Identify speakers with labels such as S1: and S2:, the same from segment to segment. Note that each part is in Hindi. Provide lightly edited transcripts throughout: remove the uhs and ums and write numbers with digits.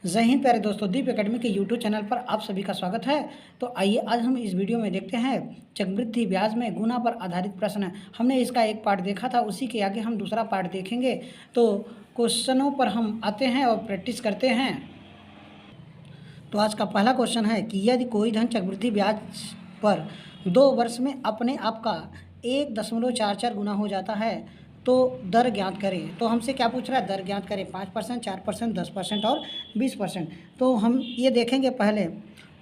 S1: जय हिंद प्यारे दोस्तों, दीप एकेडमी के यूट्यूब चैनल पर आप सभी का स्वागत है। तो आइए आज हम इस वीडियो में देखते हैं चक्रवृद्धि ब्याज में गुना पर आधारित प्रश्न। हमने इसका एक पार्ट देखा था, उसी के आगे हम दूसरा पार्ट देखेंगे। तो क्वेश्चनों पर हम आते हैं और प्रैक्टिस करते हैं। तो आज का पहला क्वेश्चन है कि यदि कोई धन चक्रवृद्धि ब्याज पर 2 वर्ष में अपने आप का 1.44 गुना हो जाता है तो दर ज्ञात करें। तो हमसे क्या पूछ रहा है? दर ज्ञात करें। 5%, 4%, 10% और 20%। तो हम ये देखेंगे पहले।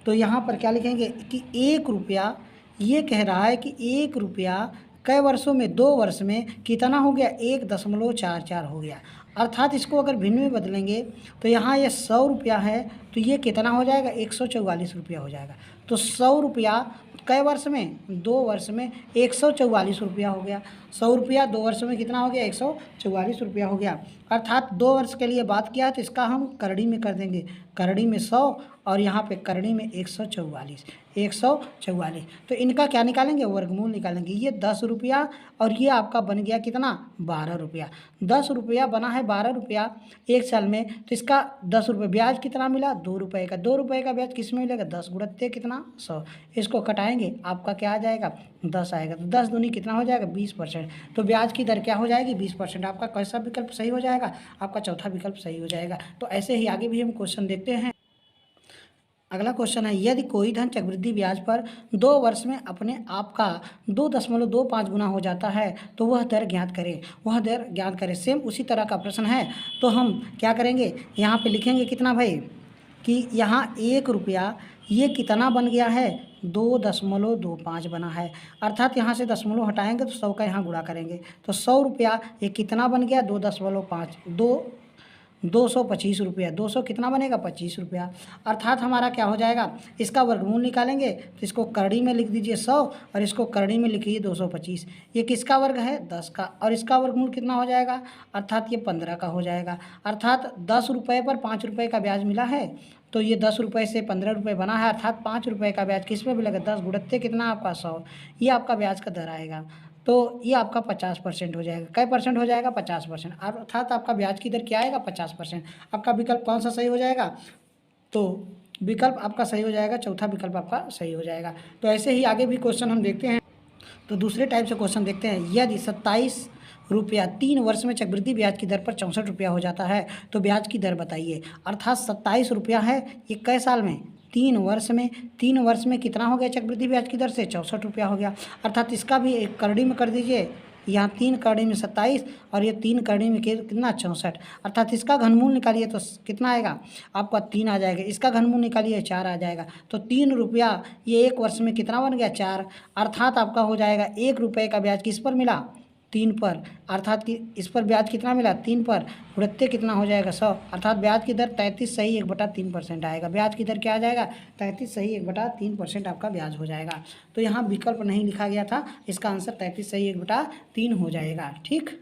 S1: तो यहाँ पर क्या लिखेंगे कि 1 रुपया, ये कह रहा है कि 1 रुपया कई वर्षों में, 2 वर्ष में कितना हो गया? 1.44 हो गया। अर्थात इसको अगर भिन्न में बदलेंगे तो यहाँ ये 100 रुपया है, तो ये कितना हो जाएगा? 144 रुपया हो जाएगा। तो 100 रुपया कई वर्ष में? 2 वर्ष में 144 रुपया हो गया। 100 रुपया 2 वर्ष में कितना हो गया? 144 रुपया हो गया। अर्थात 2 वर्ष के लिए बात किया तो इसका हम करड़ी में कर देंगे। करड़ी में 100 और यहाँ पे करड़ी में 144। तो इनका क्या निकालेंगे? वर्गमूल निकालेंगे। ये 10 रुपया और ये आपका बन गया कितना? 12 रुपया। 10 रुपया बना है 12 रुपया एक साल में, तो इसका 10 रुपये ब्याज कितना मिला? 2 रुपये का। 2 रुपये का ब्याज किस में मिलेगा? 10 गुणित कितना? 100। इसको कटाएंगे, आपका क्या आ जाएगा? 10 आएगा। तो 10 दूनी कितना हो जाएगा? 20%। तो ब्याज की दर क्या हो जाएगी? 20%। आपका कैसा विकल्प सही हो जाएगा? आपका चौथा विकल्प सही हो जाएगा। तो ऐसे ही आगे भी हम क्वेश्चन देखते हैं। अगला क्वेश्चन है, यदि कोई धन चक्रवृद्धि ब्याज पर 2 वर्ष में अपने आप का 2.25 गुना हो जाता है तो वह दर ज्ञात करें। वह दर ज्ञात करें। सेम उसी तरह का प्रश्न है। तो हम क्या करेंगे? यहाँ पे लिखेंगे कितना भाई, कि यहाँ 1 रुपया ये कितना बन गया है? 2.25 बना है। अर्थात यहाँ से दशमलव हटाएंगे तो 100 का यहाँ गुणा करेंगे। तो 100 रुपया ये कितना बन गया? 225 रुपया। 200 कितना बनेगा? 25 रुपया। अर्थात हमारा क्या हो जाएगा? इसका वर्गमूल निकालेंगे तो इसको करड़ी में लिख दीजिए 100 और इसको करड़ी में लिखिए 225। ये किसका वर्ग है? 10 का। और इसका वर्गमूल कितना हो जाएगा? अर्थात ये 15 का हो जाएगा। अर्थात 10 रुपये पर 5 रुपये का ब्याज मिला है, तो ये 10 रुपये से 15 रुपये बना है। अर्थात 5 रुपये का ब्याज किस में मिलेगा? 10 गुणित कितना आपका? 100। ये आपका ब्याज का दर आएगा। तो ये आपका 50% हो जाएगा। कै परसेंट हो जाएगा? 50%। अर्थात आपका ब्याज की दर क्या आएगा? 50%। आपका विकल्प कौन सा सही हो जाएगा? तो विकल्प आपका सही हो जाएगा, चौथा विकल्प आपका सही हो जाएगा। तो ऐसे ही आगे भी क्वेश्चन हम देखते हैं। तो दूसरे टाइप से क्वेश्चन देखते हैं। यदि 27 रुपया 3 वर्ष में चक्रवृद्धि ब्याज की दर पर 64 रुपया हो जाता है तो ब्याज की दर बताइए। अर्थात 27 रुपया है, ये कै साल में? 3 वर्ष में। 3 वर्ष में कितना हो गया चक्रवृद्धि ब्याज की दर से? 64 रुपया हो गया। अर्थात इसका भी एक करड़ी में कर दीजिए। यहाँ 3 करड़ी में 27 और ये 3 करड़ी में कितना? 64। अर्थात इसका घनमूल निकालिए तो कितना आएगा? आपका 3 आ जाएगा। इसका घनमूल निकालिए 4 आ जाएगा। तो 3 रुपया ये 1 वर्ष में कितना बन गया? 4। अर्थात आपका हो जाएगा 1 रुपये का ब्याज किस पर मिला? 3 पर। अर्थात कि इस पर ब्याज कितना मिला? 3 पर। गुणित कितना हो जाएगा? 100। अर्थात ब्याज की दर 33 सही 1/3% आएगा। ब्याज की दर क्या आ जाएगा? 33 सही 1/3% आपका ब्याज हो जाएगा। तो यहाँ विकल्प नहीं लिखा गया था, इसका आंसर 33 सही 1/3 हो जाएगा। ठीक।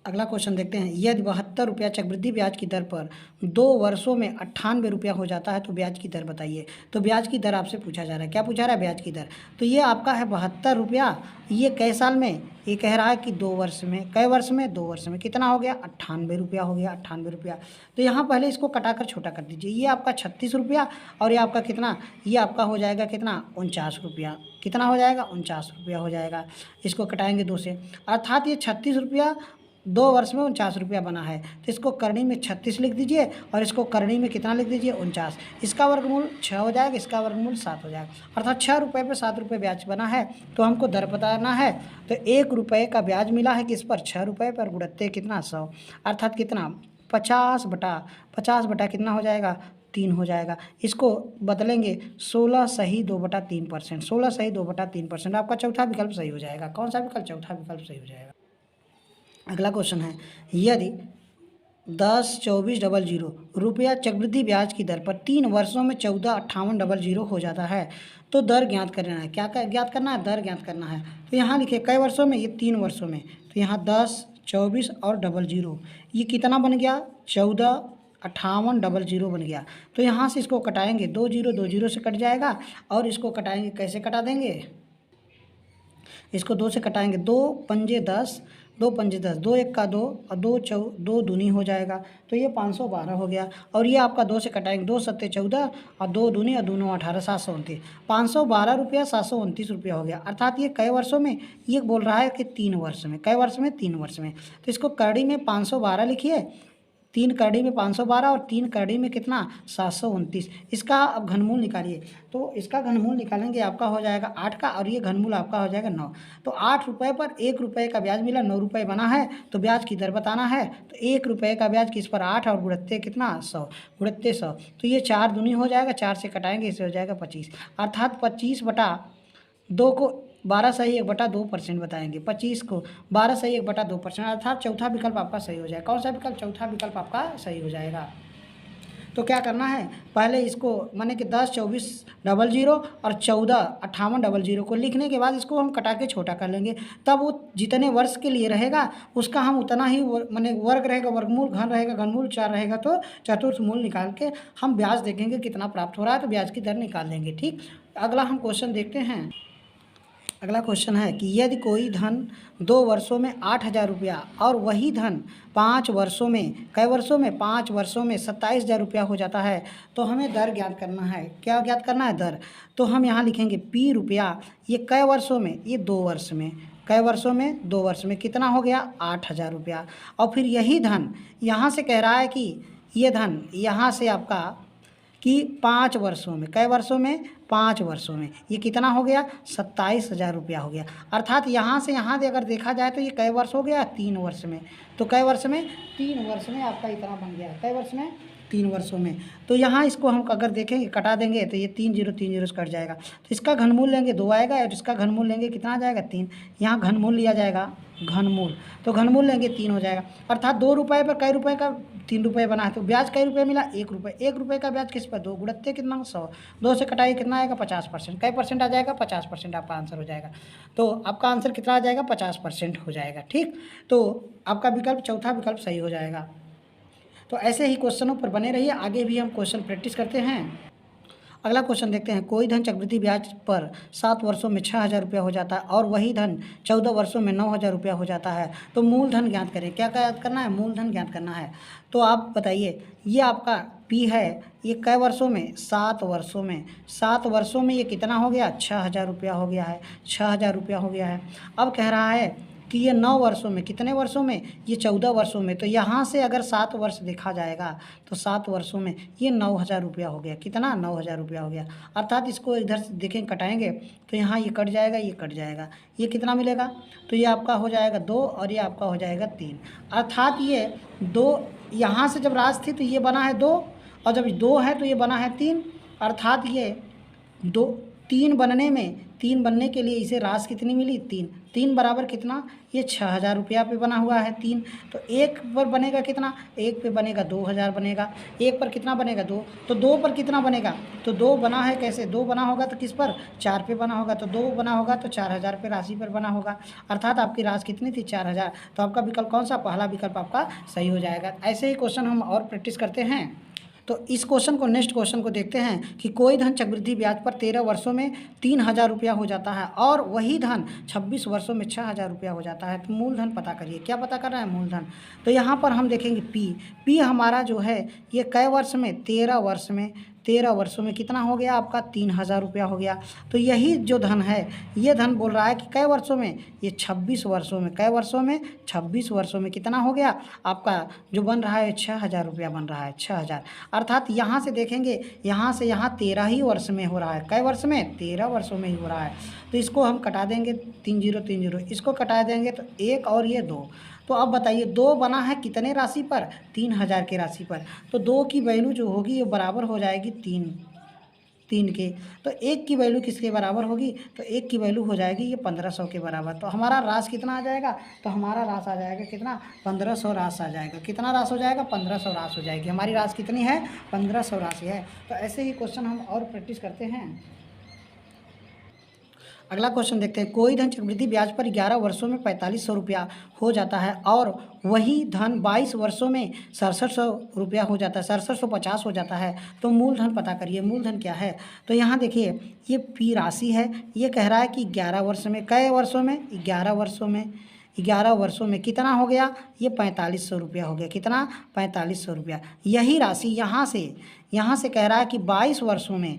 S1: अगला क्वेश्चन देखते हैं। यदि 72 रुपया चक्रवृद्धि ब्याज की दर पर 2 वर्षों में 98 रुपया हो जाता है तो ब्याज की दर बताइए। तो ब्याज की दर आपसे पूछा जा रहा है। क्या पूछा रहा है? ब्याज की दर। तो ये आपका है 72 रुपया। ये कै साल में? ये कह रहा है कि 2 वर्ष में। कै वर्ष में? 2 वर्ष में। कितना हो गया? 98 रुपया हो गया। 98 रुपया। तो यहाँ पहले इसको कटाकर छोटा कर दीजिए। ये आपका 36 रुपया और ये आपका कितना? ये आपका हो जाएगा कितना? 49 रुपया। कितना हो जाएगा? 49 रुपया हो जाएगा। इसको कटाएंगे 2 से। अर्थात ये 36 रुपया 2 वर्ष में 49 रुपया बना है, तो इसको करणी में 36 लिख दीजिए और इसको करणी में कितना लिख दीजिए? 49। इसका वर्गमूल 6 हो जाएगा, इसका वर्गमूल 7 हो जाएगा। अर्थात 6 रुपये पर 7 रुपये ब्याज बना है, तो हमको दर बताना है। तो 1 रुपये का ब्याज मिला है किस पर? 6 रुपये पर। गुणित कितना? 100। अर्थात कितना? 50 बटा कितना हो जाएगा? 3 हो जाएगा। इसको बदलेंगे 16 सही 2/3%। 16 सही 2/3%। आपका चौथा विकल्प सही हो जाएगा। कौन सा विकल्प? चौथा विकल्प सही हो जाएगा। अगला क्वेश्चन है, यदि 10,24,00 रुपया चक्रवृद्धि ब्याज की दर पर 3 वर्षों में 14,58,00 हो जाता है तो दर ज्ञात करना है। क्या ज्ञात करना है? दर ज्ञात करना है। तो यहाँ लिखिए कई वर्षों में? ये 3 वर्षों में। तो यहाँ 10, 24 और 00, ये कितना बन गया? 14,58,00 बन गया। तो यहाँ से इसको कटाएंगे, 2 से कट जाएगा और इसको कटाएंगे। कैसे कटा देंगे? इसको 2 से कटाएंगे। 2 पंजे 10, दो पंजे 10, दो एक का दो और दो दूनी हो जाएगा, तो ये 512 हो गया। और ये आपका 2 से कटाएंगे, 2 सत्ते 14 और दो दूनी और दूनों 18, 729, 512 रुपया 729 रुपया हो गया। अर्थात ये कई वर्षों में, ये बोल रहा है कि 3 वर्ष में, कई वर्ष में 3 वर्ष में। तो इसको करड़ी में 512 लिखिए, 3 करड़ी में 512 और 3 करड़ी में कितना 729। इसका अब घनमूल निकालिए, तो इसका घनमूल निकालेंगे आपका हो जाएगा 8 का, और ये घनमूल आपका हो जाएगा 9। तो 8 रुपये पर 1 रुपये का ब्याज मिला, 9 रुपये बना है, तो ब्याज की दर बताना है। तो 1 रुपये का ब्याज किस पर 8 और गुणत्ते कितना 100, गुणत्ते 100, तो ये 4 दूनी हो जाएगा, 4 से कटाएंगे इससे हो जाएगा 25। अर्थात 25/2 को 12/1/2% बताएंगे, 25 को 12/1/2%, अर्थात चौथा विकल्प आपका सही हो जाएगा। कौन सा विकल्प? चौथा विकल्प आपका सही हो जाएगा। तो क्या करना है, पहले इसको माने कि 10 24 00 और 14 58 00 को लिखने के बाद इसको हम कटा के छोटा कर लेंगे, तब वो जितने वर्ष के लिए रहेगा उसका हम उतना ही माने वर्ग रहेगा, वर्गमूल, घन रहेगा, घनमूल 4 रहेगा, तो चतुर्थ मूल निकाल के हम ब्याज देखेंगे कितना प्राप्त हो रहा है, तो ब्याज की दर निकाल लेंगे। ठीक, अगला हम क्वेश्चन देखते हैं। अगला क्वेश्चन है कि यदि कोई धन 2 वर्षों में 8,000 रुपया और वही धन 5 वर्षों में, कई वर्षों में 5 वर्षों में 27,000 रुपया हो जाता है, तो हमें दर ज्ञात करना है। क्या ज्ञात करना है? दर। तो हम यहाँ लिखेंगे P रुपया, ये कई वर्षों में, ये 2 वर्ष में, कई वर्षों में 2 वर्ष में कितना हो गया 8,000 रुपया। और फिर यही धन यहाँ से कह रहा है कि ये धन यहाँ से आपका कि 5 वर्षों में, कई वर्षों में 5 वर्षों में, ये कितना हो गया 27,000 रुपया हो गया। अर्थात यहाँ से यहाँ अगर देखा जाए तो ये कई वर्ष हो गया 3 वर्ष में, तो कई वर्ष में 3 वर्ष में आपका इतना बन गया, कई वर्ष में 3 वर्षों में। तो यहाँ इसको हम अगर देखेंगे कटा देंगे तो ये 3 0 3 0 से कट जाएगा, तो इसका घनमूल लेंगे 2 आएगा, और इसका घनमूल लेंगे कितना आ जाएगा 3, यहाँ घनमूल लिया जाएगा, घनमूल, तो घनमूल लेंगे 3 हो जाएगा। अर्थात 2 रुपये पर कई रुपये का 3 रुपये बना है, तो ब्याज कई रुपये मिला 1 रुपये, 1 रुपये का ब्याज किस पर 2, गुणत्ते कितना 100, 2 से कटाई कितना आएगा 50%, कई परसेंट आ जाएगा 50% आपका आंसर हो जाएगा। तो आपका आंसर कितना आ जाएगा 50% हो जाएगा। ठीक, तो आपका विकल्प चौथा विकल्प सही हो जाएगा। तो ऐसे ही क्वेश्चनों पर बने रहिए, आगे भी हम क्वेश्चन प्रैक्टिस करते हैं। अगला क्वेश्चन देखते हैं। कोई धन चक्रवृद्धि ब्याज पर 7 वर्षों में 6,000 रुपया हो जाता है और वही धन 14 वर्षों में 9,000 रुपया हो जाता है, तो मूलधन ज्ञात करें। क्या ज्ञात करना है? मूलधन ज्ञात करना है। तो आप बताइए, ये आपका पी है, ये कई वर्षों में 7 वर्षों में, 7 वर्षों में ये कितना हो गया 6,000 रुपया हो गया है, 6,000 रुपया हो गया है। अब कह रहा है कि ये 9 वर्षों में, कितने वर्षों में? ये 14 वर्षों में, तो यहाँ से अगर 7 वर्ष देखा जाएगा तो 7 वर्षों में ये 9,000 रुपया हो गया। कितना? 9,000 रुपया हो गया। अर्थात इसको इधर से देखें कटाएंगे तो यहाँ ये कट जाएगा, ये कट जाएगा, ये कितना मिलेगा? तो ये आपका हो जाएगा 2 और ये आपका हो जाएगा 3। अर्थात ये 2 यहाँ से जब राशि थी तो ये बना है 2, और जब 2 है तो ये बना है 3। अर्थात ये 3 बनने में, 3 बनने के लिए इसे राशि कितनी मिली? 3। 3 बराबर कितना? ये 6,000 रुपया पे बना हुआ है 3। तो 1 पर बनेगा कितना? 1 पे बनेगा 2,000 बनेगा। 1 पर कितना बनेगा? 2। तो 2 पर कितना बनेगा? तो 2 बना है कैसे? 2 बना होगा तो किस पर? 4 पे बना होगा, तो 2 बना होगा तो 4,000 पे राशि पर बना होगा। अर्थात आपकी राशि कितनी थी? 4,000। तो आपका विकल्प कौन सा? पहला विकल्प आपका सही हो जाएगा। ऐसे ही क्वेश्चन हम और प्रैक्टिस करते हैं। तो इस क्वेश्चन को, नेक्स्ट क्वेश्चन को देखते हैं कि कोई धन चक्रवृद्धि ब्याज पर 13 वर्षों में 3,000 रुपया हो जाता है और वही धन 26 वर्षों में 6,000 रुपया हो जाता है, तो मूलधन पता करिए। क्या पता कर रहा है? मूलधन। तो यहाँ पर हम देखेंगे पी हमारा जो है ये कई वर्ष में? 13 वर्ष में, 13 वर्षों में कितना हो गया आपका? 3,000 रुपया हो गया। तो यही जो धन है, ये धन बोल रहा है कि कई वर्षों में? ये 26 वर्षों में, कई वर्षों में? 26 वर्षों में कितना हो गया आपका जो बन रहा है? 6,000 रुपया बन रहा है, 6,000। अर्थात यहाँ से देखेंगे, यहाँ से यहाँ 13 ही वर्ष में हो रहा है। कई वर्ष में? 13 वर्षों में ही हो रहा है। तो इसको हम कटा देंगे 3 0 3 0, इसको कटा देंगे तो 1 और ये 2। तो अब बताइए 2 बना है कितने राशि पर? 3,000 की राशि पर। तो 2 की वैल्यू जो होगी वो बराबर हो जाएगी 3 के। तो 1 की वैल्यू किसके बराबर होगी? तो 1 की वैल्यू हो जाएगी ये 1,500 के बराबर। तो हमारा राशि कितना आ जाएगा? तो हमारा राशि आ जाएगा कितना? 1,500 राशि आ जाएगा। कितना राशि हो जाएगा? 1,500 राशि हो जाएगी। हमारी राशि कितनी है? 1,500 राशि है। तो ऐसे ही क्वेश्चन हम और प्रैक्टिस करते हैं। अगला क्वेश्चन देखते हैं। कोई धन चक्रवृद्धि ब्याज पर 11 वर्षों में 4,500 रुपया हो जाता है और वही धन 22 वर्षों में 6,700 रुपया हो जाता है, 6,750 हो जाता है, तो मूलधन पता करिए। मूलधन क्या है? तो यहाँ देखिए, ये पी राशि है, ये कह रहा है कि 11 वर्ष में, कई वर्षों में? 11 वर्षों में, 11 वर्षों में कितना हो गया, ये 4500 रुपया हो गया। कितना, 4500 रुपया। यही राशि यहाँ से कह रहा है कि 22 वर्षों में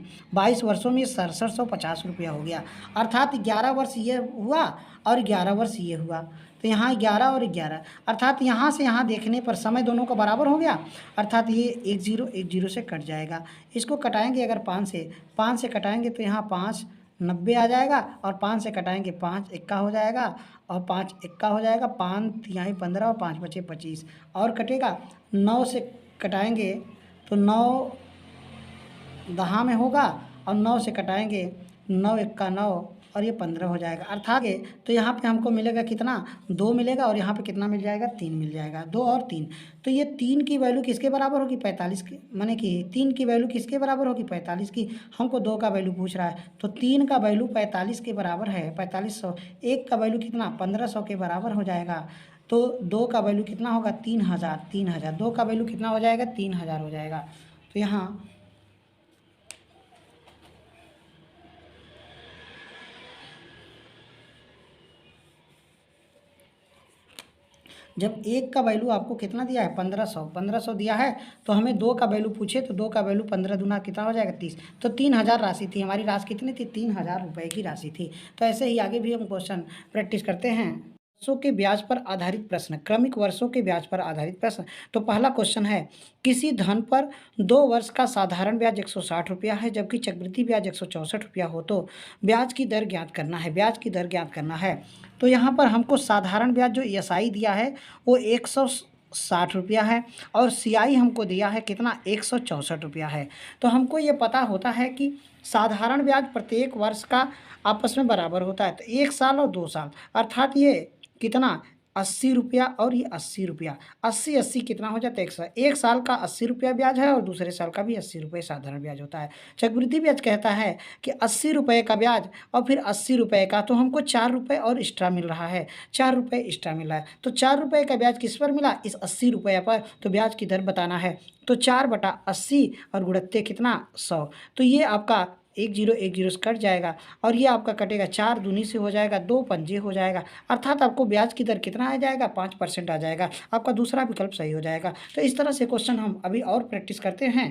S1: 6750 रुपया हो गया। अर्थात 11 वर्ष ये हुआ और 11 वर्ष ये हुआ, तो यहाँ 11 और 11, अर्थात यहाँ से यहाँ देखने पर समय दोनों का बराबर हो गया। अर्थात ये 10 से कट जाएगा। इसको कटाएंगे अगर 5 से कटाएंगे तो यहाँ 5 90 आ जाएगा, और 5 से कटाएंगे 5 एक्का हो जाएगा, और 5 एक्का हो जाएगा, 5 यहाँ 15 और 5 बचे 25, और कटेगा। 9 से कटाएंगे तो 9 दहा में होगा, और 9 से कटाएंगे 9 एक्का 9, और ये 15 हो जाएगा। अर्थात तो यहाँ पे हमको मिलेगा कितना, 2 मिलेगा, और यहाँ पे कितना मिल जाएगा, 3 मिल जाएगा। 2 और 3, तो ये 3 की वैल्यू किसके बराबर होगी, 45 की, माने कि 3 की वैल्यू किसके बराबर होगी, 45 की। हमको 2 का वैल्यू पूछ रहा है, तो 3 का वैल्यू 45 के बराबर है, 4500। 1 का वैल्यू कितना, 1500 के बराबर हो जाएगा। तो 2 का वैल्यू कितना होगा, 3000। 2 का वैल्यू कितना हो जाएगा, 3000 हो जाएगा। तो यहाँ जब 1 का वैल्यू आपको कितना दिया है, 1500 दिया है, तो हमें 2 का वैल्यू पूछे, तो 2 का वैल्यू 15 दूना कितना हो जाएगा, 30। तो 3000 राशि थी हमारी। राशि कितनी थी, 3000 रुपये की राशि थी। तो ऐसे ही आगे भी हम क्वेश्चन प्रैक्टिस करते हैं। वर्षों के ब्याज पर आधारित प्रश्न, क्रमिक वर्षों के ब्याज पर आधारित प्रश्न। तो पहला क्वेश्चन है, किसी धन पर 2 वर्ष का साधारण ब्याज 160 रुपया है, जबकि चक्रवृद्धि ब्याज 164 रुपया हो, तो ब्याज की दर ज्ञात करना है। ब्याज की दर ज्ञात करना है। तो यहाँ पर हमको साधारण ब्याज जो ESI दिया है वो 160 रुपया है, और CI हमको दिया है कितना, 164 रुपया है। तो हमको ये पता होता है कि साधारण ब्याज प्रत्येक वर्ष का आपस में बराबर होता है, तो 1 साल और 2 साल, अर्थात ये कितना, 80 रुपया और ये 80 रुपया, 80 कितना हो जाता है, 100। 1 साल का 80 रुपया ब्याज है, और दूसरे साल का भी 80 रुपये साधारण ब्याज होता है। चक्रवृद्धि ब्याज कहता है कि 80 रुपये का ब्याज और फिर 80 रुपये का, तो हमको 4 रुपये और एक्स्ट्रा मिल रहा है, 4 रुपये एक्स्ट्रा मिल रहा है। तो 4 रुपये का ब्याज किस पर मिला, इस 80 रुपये पर। तो ब्याज की दर बताना है, तो 4/80 और गुणित्ते कितना, 100। तो ये आपका 10 से कट जाएगा, और ये आपका कटेगा 4 दूनी से हो जाएगा, 2 पंजे हो जाएगा। अर्थात आपको ब्याज की दर कितना आ जाएगा, 5% आ जाएगा। आपका दूसरा विकल्प सही हो जाएगा। तो इस तरह से क्वेश्चन हम अभी और प्रैक्टिस करते हैं।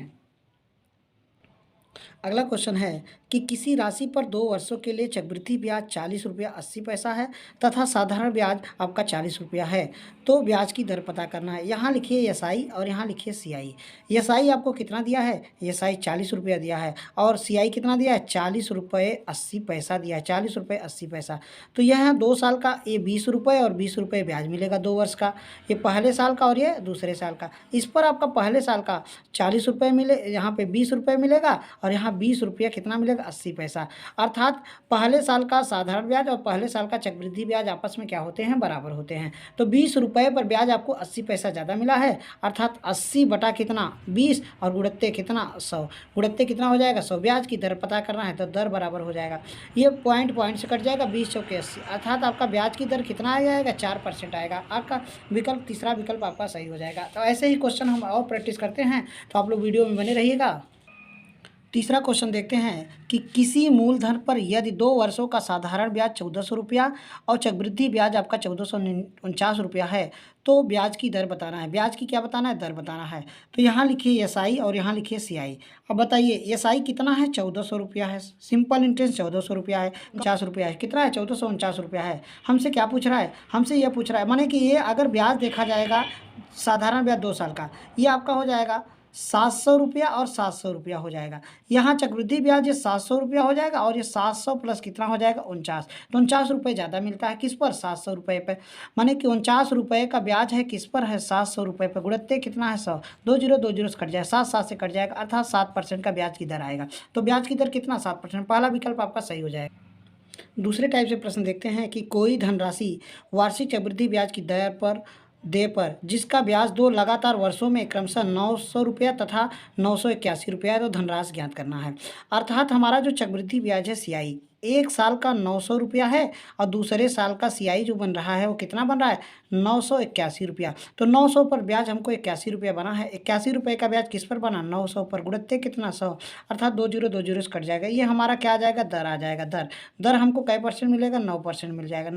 S1: अगला क्वेश्चन है कि किसी राशि पर 2 वर्षों के लिए चक्रवृद्धि ब्याज 40 रुपया 80 पैसा है तथा साधारण ब्याज आपका 40 रुपया है, तो ब्याज की दर पता करना है। यहाँ लिखिए SI और यहाँ लिखिए CI। SI आपको कितना दिया है, SI 40 रुपया दिया है, और CI कितना दिया है, 40 रुपये 80 पैसा दिया है, 40 रुपये 80 पैसा। तो यह है 2 साल का, ये 20 रुपये और 20 रुपये ब्याज मिलेगा 2 वर्ष का, ये पहले साल का और ये दूसरे साल का। इस पर आपका पहले साल का 40 रुपये मिले, यहाँ पे 20 रुपये मिलेगा, और यहाँ 20 रुपया कितना मिलेगा, 80 पैसा। अर्थात पहले साल का साधारण ब्याज और पहले साल का चक्रवृद्धि ब्याज आपस में क्या होते हैं, बराबर होते हैं। तो 20 रुपये पर ब्याज आपको 80 पैसा ज़्यादा मिला है, अर्थात 80 बटा कितना, 20, और गुणित्ते कितना, 100। गुणित्ते कितना हो जाएगा, 100। ब्याज की दर पता करना है, तो दर बराबर हो जाएगा, ये पॉइंट से कट जाएगा, 20 चौके 80, अर्थात आपका ब्याज की दर कितना आ जाएगा, 4% आएगा। आपका विकल्प, तीसरा विकल्प आपका सही हो जाएगा। तो ऐसे ही क्वेश्चन हम और प्रैक्टिस करते हैं, तो आप लोग वीडियो में बने रहिएगा। तीसरा क्वेश्चन देखते हैं कि किसी मूलधन पर यदि 2 वर्षों का साधारण ब्याज 1400 रुपया और चक्रवृद्धि ब्याज आपका 1449 रुपया है, तो ब्याज की दर बताना है। ब्याज की क्या बताना है, दर बताना है। तो यहाँ लिखिए SI और यहाँ लिखिए CI। अब बताइए SI कितना है, 1400 रुपया है, सिंपल इंटरेस्ट 1400 रुपया है, 50 रुपया है, कितना है, 1449 रुपया है। हमसे क्या पूछ रहा है, हमसे यह पूछ रहा है, माने कि ये अगर ब्याज देखा जाएगा साधारण ब्याज 2 साल का, ये आपका हो जाएगा 700 रुपया और 700 रुपया हो जाएगा। यहाँ चक्रवृद्धि ब्याज ये 700 रुपया हो जाएगा, और ये 700 प्लस कितना हो जाएगा, 49। तो 49 रुपये ज़्यादा मिलता है किस पर, 700 रुपये पर। माने कि 49 रुपये का ब्याज है किस पर है, 700 रुपये पर। गुणित्ते कितना है, 100। 2 से कट जाएगा, 7 से कट जाएगा, अर्थात 7% का ब्याज की दर आएगा। तो ब्याज की दर कितना, 7%। पहला विकल्प आपका सही हो जाएगा। दूसरे टाइप से प्रश्न देखते हैं कि कोई धनराशि वार्षिक चक्रवृद्धि ब्याज की दर पर जिसका ब्याज 2 लगातार वर्षों में क्रमशः 900 रुपया तथा 981 रुपया है, तो धनराशि ज्ञात करना है। अर्थात हमारा जो चक्रवृद्धि ब्याज है CI, एक साल का 900 रुपया है और दूसरे साल का CI जो बन रहा है वो कितना बन रहा है 981 रुपया। तो 900 पर ब्याज हमको 81 रुपया बना है। 81 रुपये का ब्याज किस पर बना 900 पर, गुणित्ते कितना 100, अर्थात 2 से कट जाएगा। ये हमारा क्या आ जाएगा दर आ जाएगा। दर हमको कै परसेंट मिलेगा 9% मिल जाएगा।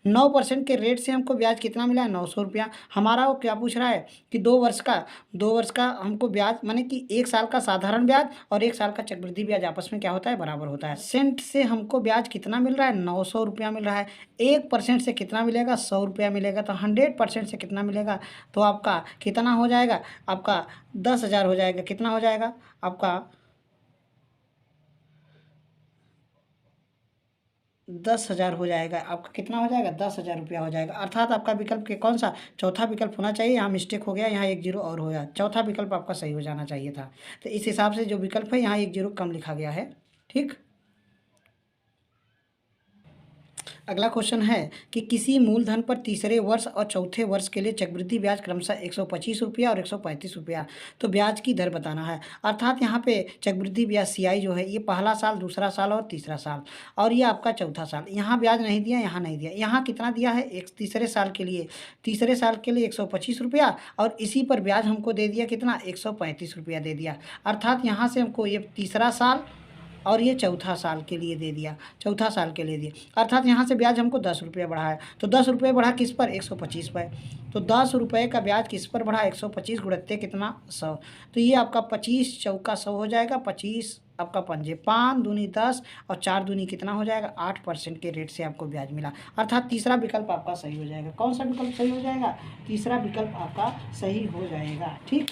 S1: 9% के रेट से हमको ब्याज कितना मिला है 900 रुपया। हमारा वो क्या पूछ रहा है कि 2 वर्ष का हमको ब्याज माने कि 1 साल का साधारण ब्याज और 1 साल का चक्रवृद्धि ब्याज आपस में क्या होता है बराबर होता है। सेंट से हमको ब्याज कितना मिल रहा है 900 रुपया मिल रहा है। 1% से कितना मिलेगा 100 रुपया मिलेगा। तो 100% से कितना मिलेगा तो आपका कितना हो जाएगा आपका 10,000 हो जाएगा। कितना हो जाएगा आपका 10,000 हो जाएगा। आपका कितना हो जाएगा 10,000 रुपया हो जाएगा। अर्थात आपका विकल्प के कौन सा चौथा विकल्प होना चाहिए। यहाँ मिस्टेक हो गया, यहाँ 1 जीरो और हो गया। चौथा विकल्प आपका सही हो जाना चाहिए था। तो इस हिसाब से जो विकल्प है यहाँ 1 जीरो कम लिखा गया है। ठीक। अगला क्वेश्चन है कि किसी मूलधन पर तीसरे वर्ष और चौथे वर्ष के लिए चक्रवृद्धि ब्याज क्रमशः 125 रुपया और 135 रुपया, तो ब्याज की दर बताना है। अर्थात यहाँ पे चक्रवृद्धि ब्याज CI जो है ये पहला साल, दूसरा साल और तीसरा साल, और ये आपका चौथा साल। यहाँ ब्याज नहीं दिया, यहाँ नहीं दिया। यहाँ कितना दिया है एक तीसरे साल के लिए 125 रुपया, और इसी पर ब्याज हमको दे दिया कितना 135 रुपया दे दिया। अर्थात यहाँ से हमको ये तीसरा साल और ये चौथा साल के लिए दे दिया, चौथा साल के लिए दिया। अर्थात यहाँ से ब्याज हमको 10 रुपये बढ़ा है। तो 10 रुपये बढ़ा किस पर 125 पर। तो 10 रुपये का ब्याज किस पर बढ़ा 125 गुणित्ते कितना 100। तो ये आपका 25 चौका 100 हो जाएगा। 25 आपका पंजे 5 दूनी 10 और 4 दूनी कितना हो जाएगा 8% के रेट से आपको ब्याज मिला। अर्थात तीसरा विकल्प आपका सही हो जाएगा। कौन सा विकल्प सही हो जाएगा तीसरा विकल्प आपका सही हो जाएगा। ठीक।